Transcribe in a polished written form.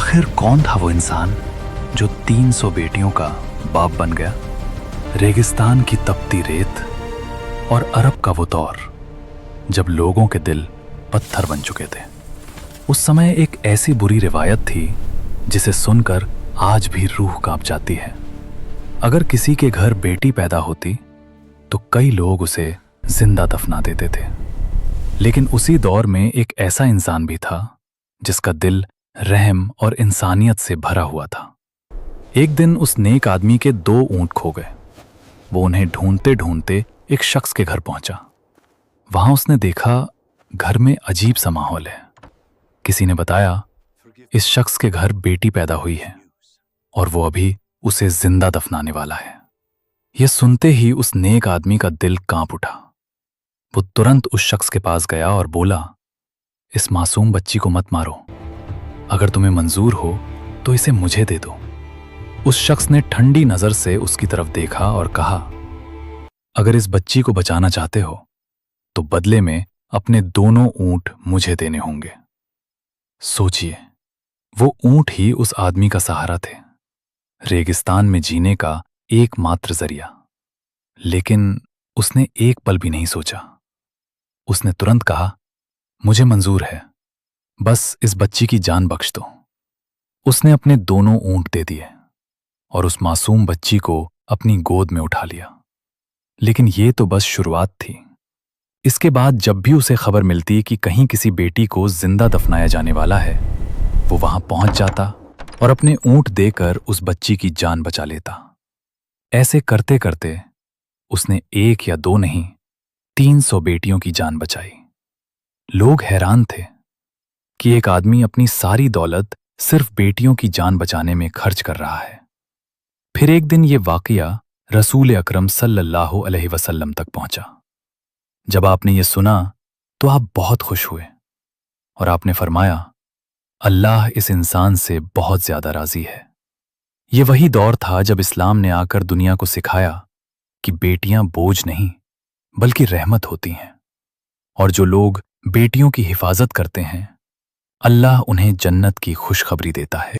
आखिर कौन था वो इंसान जो 300 बेटियों का बाप बन गया? रेगिस्तान की तपती रेत और अरब का वो दौर जब लोगों के दिल पत्थर बन चुके थे। उस समय एक ऐसी बुरी रिवायत थी जिसे सुनकर आज भी रूह कांप जाती है। अगर किसी के घर बेटी पैदा होती तो कई लोग उसे जिंदा दफना देते थे। लेकिन उसी दौर में एक ऐसा इंसान भी था जिसका दिल रहम और इंसानियत से भरा हुआ था। एक दिन उस नेक आदमी के 2 ऊंट खो गए। वो उन्हें ढूंढते ढूंढते एक शख्स के घर पहुंचा। वहां उसने देखा घर में अजीब सा माहौल है। किसी ने बताया इस शख्स के घर बेटी पैदा हुई है और वो अभी उसे जिंदा दफनाने वाला है। यह सुनते ही उस नेक आदमी का दिल कांप उठा। वो तुरंत उस शख्स के पास गया और बोला, इस मासूम बच्ची को मत मारो। अगर तुम्हें मंजूर हो तो इसे मुझे दे दो। उस शख्स ने ठंडी नजर से उसकी तरफ देखा और कहा, अगर इस बच्ची को बचाना चाहते हो तो बदले में अपने दोनों ऊंट मुझे देने होंगे। सोचिए, वो ऊंट ही उस आदमी का सहारा थे, रेगिस्तान में जीने का एकमात्र जरिया। लेकिन उसने एक पल भी नहीं सोचा। उसने तुरंत कहा, मुझे मंजूर है, बस इस बच्ची की जान बख्श दो। उसने अपने दोनों ऊंट दे दिए और उस मासूम बच्ची को अपनी गोद में उठा लिया। लेकिन ये तो बस शुरुआत थी। इसके बाद जब भी उसे खबर मिलती कि कहीं किसी बेटी को जिंदा दफनाया जाने वाला है, वो वहां पहुंच जाता और अपने ऊंट देकर उस बच्ची की जान बचा लेता। ऐसे करते करते उसने 1 या 2 नहीं, 300 बेटियों की जान बचाई। लोग हैरान थे कि एक आदमी अपनी सारी दौलत सिर्फ बेटियों की जान बचाने में खर्च कर रहा है। फिर एक दिन ये वाकया रसूल अकरम सल्लल्लाहु अलैहि वसल्लम तक पहुंचा। जब आपने ये सुना तो आप बहुत खुश हुए और आपने फरमाया, अल्लाह इस इंसान से बहुत ज्यादा राजी है। ये वही दौर था जब इस्लाम ने आकर दुनिया को सिखाया कि बेटियां बोझ नहीं बल्कि रहमत होती हैं, और जो लोग बेटियों की हिफाजत करते हैं अल्लाह उन्हें जन्नत की खुशखबरी देता है।